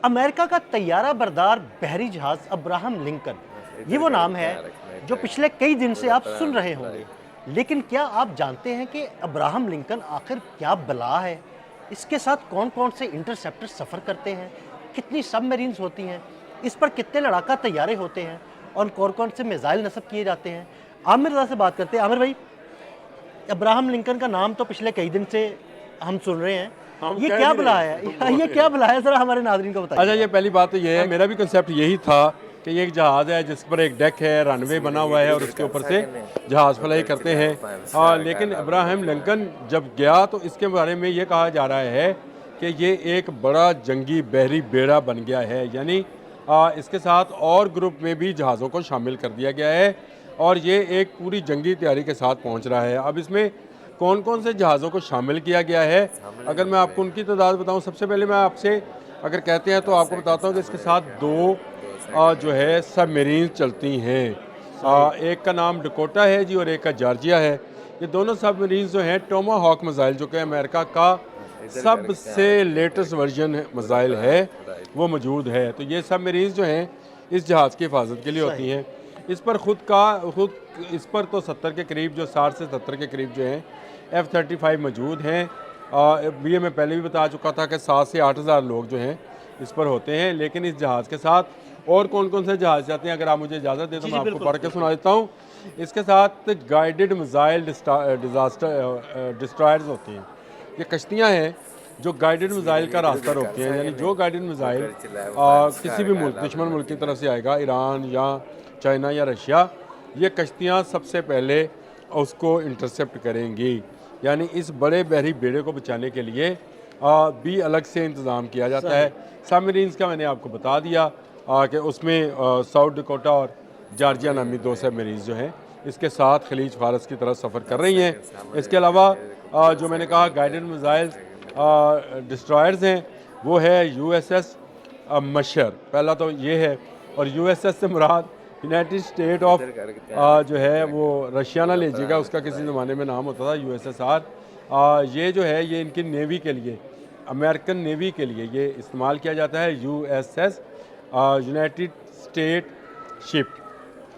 America का तैयारा बरदार बहरी जहाज अब्राहम लिंकन, ये वो नाम है जो पिछले कई दिन से आप सुन रहे होंगे। लेकिन क्या आप जानते हैं कि अब्राहम लिंकन आखिर क्या बला है? इसके साथ कौन-कौन से इंटरसेप्टर सफ़र करते हैं? कितनी सबमरीन्स होती हैं? इस पर कितने लड़ाका तैयारे होते हैं? और कौन-कौन से मिसाइल नस्ब किए जाते हैं? आमिर रज़ा से बात करते हैं। आमिर भाई, अब्राहम लिंकन का नाम तो पिछले कई दिन से हम सुन रहे हैं। हम ये कह क्या भी बला रहे है? हैं। ये क्या बला है? ज़रा हमारे नाज़रीन को अच्छा, बताइए। ये पहली बात तो ये है, मेरा भी कंसेप्ट यही था कि ये एक जहाज़ है जिस पर एक डेक है, रनवे बना हुआ है और उसके ऊपर से जहाज़ फ्लाई करते हैं। लेकिन अब्राहम लिंकन जब गया तो इसके बारे में ये कहा जा रहा है कि ये एक बड़ा जंगी बहरी बेड़ा बन गया है, यानी इसके साथ और ग्रुप में भी जहाज़ों को शामिल कर दिया गया है और ये एक पूरी जंगी तैयारी के साथ पहुंच रहा है। अब इसमें कौन कौन से जहाज़ों को शामिल किया गया है, अगर मैं आपको उनकी तादाद बताऊं, सबसे पहले मैं आपसे अगर कहते हैं तो आपको बताता हूं कि इसके साथ दो जो है सबमरीन चलती हैं। एक का नाम डकोटा है जी और एक का जॉर्जिया है। ये दोनों सबमरीन जो हैं टोमाहॉक मिसाइल, जो कि अमेरिका का सबसे लेटेस्ट वर्जन मिसाइल है, वो मौजूद है। तो ये सबमरीन जो हैं इस जहाज़ की हिफाजत के लिए होती हैं। इस पर खुद इस पर तो 70 के करीब, जो 60 से 70 के करीब जो हैं F-35 मौजूद हैं। ये मैं पहले भी बता चुका था कि 7 से 8 हज़ार लोग जो हैं इस पर होते हैं। लेकिन इस जहाज़ के साथ और कौन कौन से जहाज़ जाते हैं, अगर आप मुझे इजाज़त दें तो मैं आपको पढ़ के सुना देता हूँ। इसके साथ गाइडेड मिसाइल डिस्ट्रॉयर्स होती हैं। ये कश्तियाँ हैं जो गाइडेड मिसाइल का रास्ता रोकती हैं, यानी जो गाइडेड मिसाइल किसी भी मुल्क, दुश्मन मुल्क की तरफ से आएगा, ईरान या चाइना या रशिया, ये कश्तियाँ सबसे पहले उसको इंटरसेप्ट करेंगी। यानी इस बड़े बहरी बेड़े को बचाने के लिए भी अलग से इंतज़ाम किया जाता है। सबमरीन्स का मैंने आपको बता दिया कि उसमें साउथ डकोटा और जॉर्जिया नामी दो सबमरीन्स जो हैं इसके साथ खलीज फारस की तरफ सफ़र कर रही हैं। इसके अलावा जो मैंने कहा गाइडेड मिसाइल डिस्ट्रॉयर्स हैं, वो है USS मशर, पहला तो ये है। और USS से मुराद यूनाइटेड स्टेट ऑफ जो है वो रशिया ना लीजिएगा, उसका किसी ज़माने में नाम होता था USSR। ये जो है ये इनकी नेवी के लिए, अमेरिकन नेवी के लिए ये इस्तेमाल किया जाता है। USS United state ship.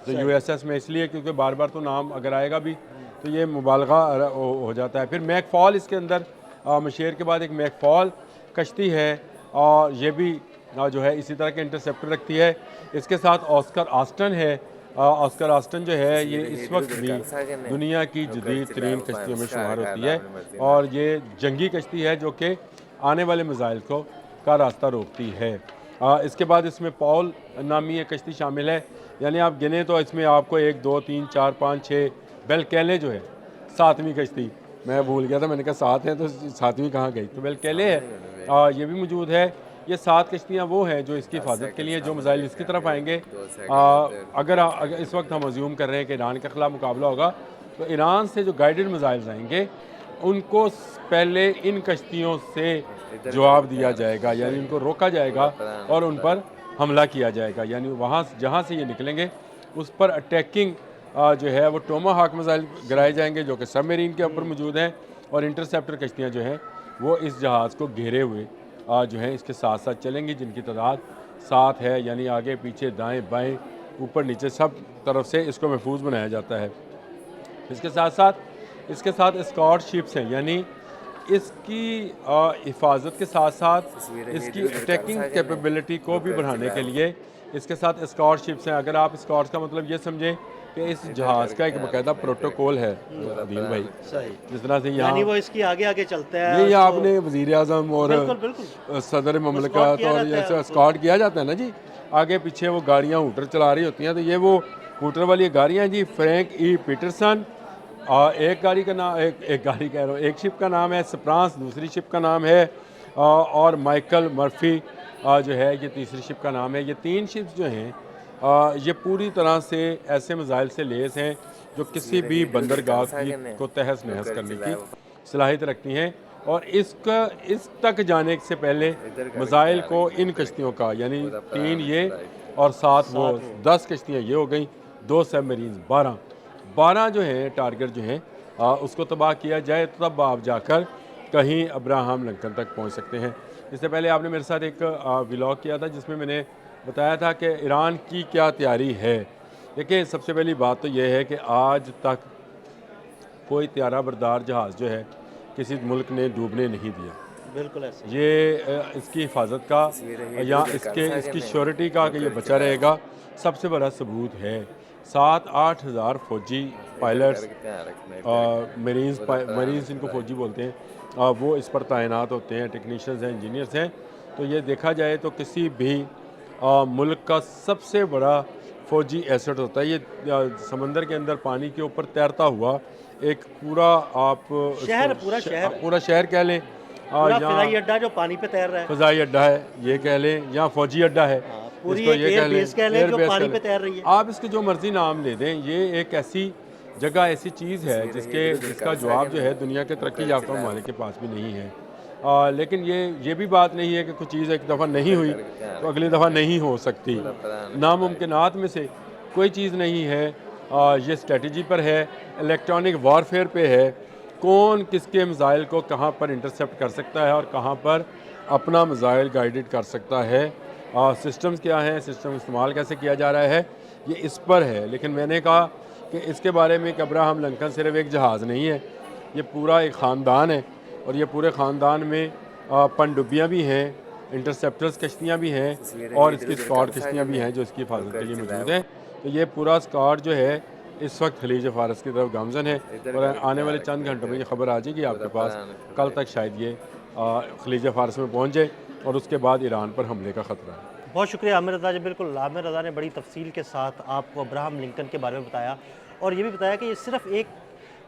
तो USS में इसलिए क्योंकि बार बार तो नाम अगर आएगा भी तो ये मुबालगा हो जाता है। फिर मैकफॉल इसके अंदर, मशेर के बाद एक मैकफॉल कश्ती है और ये भी जो है इसी तरह के इंटरसेप्टर रखती है। इसके साथ ऑस्कर आस्टन है। ऑस्कर आस्टन जो है ये इस वक्त भी दुनिया की जदीद तरीन कश्तियों में शुमार होती है और ये जंगी कश्ती है जो कि आने वाले मिसाइल को का रास्ता रोकती है। इसके बाद इसमें पॉल नामी एक कश्ती शामिल है, यानी आप गिने तो इसमें आपको 1 2 3 4 5 6 बेलकेले जो है 7वीं कश्ती, मैं भूल गया था, मैंने कहा 7 हैं तो 7वीं कहाँ गई, तो बेलकेले है, ये भी मौजूद है। ये 7 कश्तियाँ वो हैं जो इसकी हिफाजत के लिए, जो मिसाइल इसकी तरफ आएंगे। अगर इस वक्त हम अज्यूम कर रहे हैं कि ईरान के खिलाफ मुकाबला होगा, तो ईरान से जो गाइडेड मिसाइल्स आएंगे उनको पहले इन कश्तियों से जवाब दिया जाएगा, यानी उनको रोका जाएगा और उन पर हमला किया जाएगा। यानी वहाँ जहाँ से ये निकलेंगे उस पर अटैकिंग जो है वो टोमाहॉक मिसाइल गिराए जाएंगे जो कि सबमरीन के ऊपर मौजूद हैं। और इंटरसेप्टर कश्तियाँ जो हैं वो इस जहाज़ को घेरे हुए जो हैं इसके साथ साथ चलेंगी, जिनकी तादाद 7 है, यानी आगे पीछे दाएं बाएं ऊपर नीचे सब तरफ से इसको महफूज बनाया जाता है। इसके साथ एस्कॉर्ट शिप्स हैं, यानी इसकी हिफाजत के साथ साथ इसकी अटैकिंग कैपेबिलिटी को भी बढ़ाने के लिए इसके साथ एस्कॉर्ट शिप्स हैं। अगर आप एस्कॉर्ट का मतलब ये समझें कि इस जहाज़ का एक बाकायदा प्रोटोकॉल है अदील भाई, जिस तरह से यहाँ वो इसकी आगे आगे चलता है, ये आपने वज़ीर आज़म और सदर ममलकत और जैसे एस्कॉर्ट किया जाता है ना जी, आगे पीछे वो गाड़ियाँ हूटर चला रही होती हैं, तो ये वो हूटर वाली गाड़ियाँ जी। फ्रैंक ई पीटरसन एक गाड़ी का नाम, एक गाड़ी कह रहा हूँ, एक शिप का नाम है स्प्रांस, दूसरी शिप का नाम है और माइकल मर्फी जो है ये तीसरी शिप का नाम है। ये 3 शिप्स जो हैं ये पूरी तरह से ऐसे मिसाइल से लेस हैं जो किसी भी बंदरगाह को तहस नहस करने की सलाहियत रखती हैं। और इस तक जाने से पहले मिसाइल को इन कश्तियों का, यानी 3 ये और 7 वो, 10 कश्तियाँ ये हो गई, 2 सबमरीन, 12 जो हैं टारगेट जो हैं उसको तबाह किया जाए, तब आप जाकर कहीं अब्राहम लिंकन तक पहुंच सकते हैं। इससे पहले आपने मेरे साथ एक व्लॉग किया था जिसमें मैंने बताया था कि ईरान की क्या तैयारी है। देखिए, सबसे पहली बात तो यह है कि आज तक कोई त्यारा बरदार जहाज़ जो है किसी मुल्क ने डूबने नहीं दिया। बिल्कुल ऐसे ही। ये इसकी हिफाजत का या इसकी श्योरिटी का कि ये बचा रहेगा सबसे बड़ा सबूत है। 7-8 हज़ार फ़ौजी पायलट्स, मरीन्स इनको फ़ौजी बोलते हैं, वो इस पर तैनात होते हैं, टेक्नीशियंस हैं, इंजीनियर्स हैं। तो ये देखा जाए तो किसी भी मुल्क का सबसे बड़ा फ़ौजी एसेट होता है। ये समंदर के अंदर पानी के ऊपर तैरता हुआ एक पूरा आप शहर, पूरा शहर कह लें, पूरा या फ़िज़ाई अड्डा जो पानी पे तैर रहा है। फ़ज़ाई अड्डा है ये कह लें, या फ़ौजी अड्डा है, हाँ, पूरी इसको एक ये एयर कह लें, बेस कह लें जो एयर बेस पानी कह पे लें। तैर रही है। आप इसके जो मर्जी नाम ले दें, ये एक ऐसी जगह, ऐसी चीज़ है जिसका जवाब जो है दुनिया के तरक्की याफ्ता ममालिक के पास भी नहीं है। लेकिन ये भी बात नहीं है कि कुछ चीज़ एक दफ़ा नहीं हुई तो अगली दफ़ा नहीं हो सकती। नामुमकिनात में से कोई चीज़ नहीं है। ये स्ट्रेटजी पर है, इलेक्ट्रॉनिक वारफेयर पे है, कौन किसके मिसाइल को कहाँ पर इंटरसेप्ट कर सकता है और कहाँ पर अपना मिसाइल गाइडेड कर सकता है। सिस्टम्स क्या हैं, सिस्टम इस्तेमाल कैसे किया जा रहा है, ये इस पर है। लेकिन मैंने कहा कि इसके बारे में कि अब्राहम लिंकन सिर्फ एक जहाज़ नहीं है, ये पूरा एक ख़ानदान है और ये पूरे ख़ानदान में पनडुब्बियाँ भी हैं, इंटरसेप्टर्स कश्तियाँ भी हैं और इसकी स्कॉट कश्तियाँ भी हैं जो इसकी हिफाजत के लिए मौजूद हैं। तो ये पूरा स्कॉट जो है इस वक्त खलीज फारस की तरफ गामजन है और आने वाले चंद घंटों में ये खबर आ जाएगी आपके पास। कल तक शायद ये खलीज फारस में पहुँच जाए और उसके बाद ईरान पर हमले का ख़तरा है। बहुत शुक्रिया आमिर रज़ा जी। बिल्कुल, आमिर रज़ा ने बड़ी तफसील के साथ आपको अब्राहम लिंकन के बारे में बताया और ये भी बताया कि ये सिर्फ एक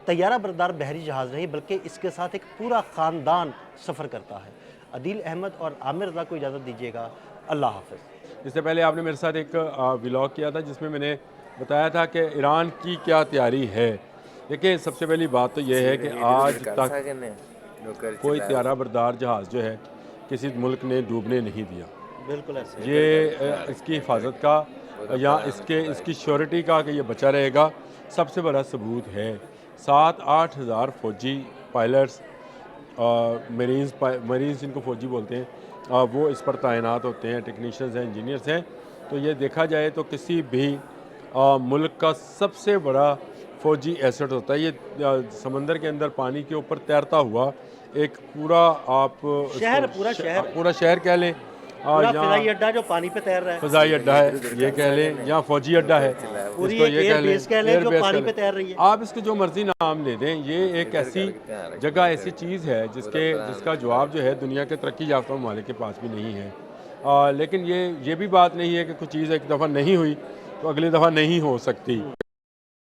तैयारा बरदार बहरी जहाज़ नहीं बल्कि इसके साथ एक पूरा ख़ानदान सफ़र करता है। अदील अहमद और आमिर रज़ा को इजाज़त दीजिएगा। अल्लाह हाफ़िज़। इससे पहले आपने मेरे साथ एक व्लॉग किया था जिसमें मैंने बताया था कि ईरान की क्या तैयारी है। देखिए, सबसे पहली बात तो यह है कि आज तक कोई त्यारा बरदार जहाज़ जो है किसी मुल्क ने डूबने नहीं दिया। बिल्कुल ऐसे ही। ये इसकी हिफाजत का या इसकी श्योरिटी का कि ये बचा रहेगा सबसे बड़ा सबूत है। 7-8 हज़ार फ़ौजी पायलट्स, मरीन्स इनको फ़ौजी बोलते हैं, वो इस पर तैनात होते हैं, टेक्नीशियंस हैं, इंजीनियर्स हैं। तो ये देखा जाए तो किसी भी मुल्क का सबसे बड़ा फ़ौजी एसेट होता है। ये समंदर के अंदर पानी के ऊपर तैरता हुआ एक पूरा आप शहर, पूरा शहर कह लें, पूरा या फ़िज़ाई अड्डा जो पानी पे तैर रहा है। फ़ज़ाई अड्डा है ये कह लें, या फ़ौजी अड्डा है, पूरी इसको एक ये एयर कह लें, बेस कह लें एयर जो बेस पानी कह पे लें। तैर रही है। आप इसके जो मर्जी नाम ले दें, ये एक ऐसी जगह, ऐसी चीज़ है जिसका जवाब जो है दुनिया के तरक्की याफ्ता ममालिक के पास भी नहीं है। लेकिन ये भी बात नहीं है कि कुछ चीज़ एक दफ़ा नहीं हुई तो अगली दफ़ा नहीं हो सकती।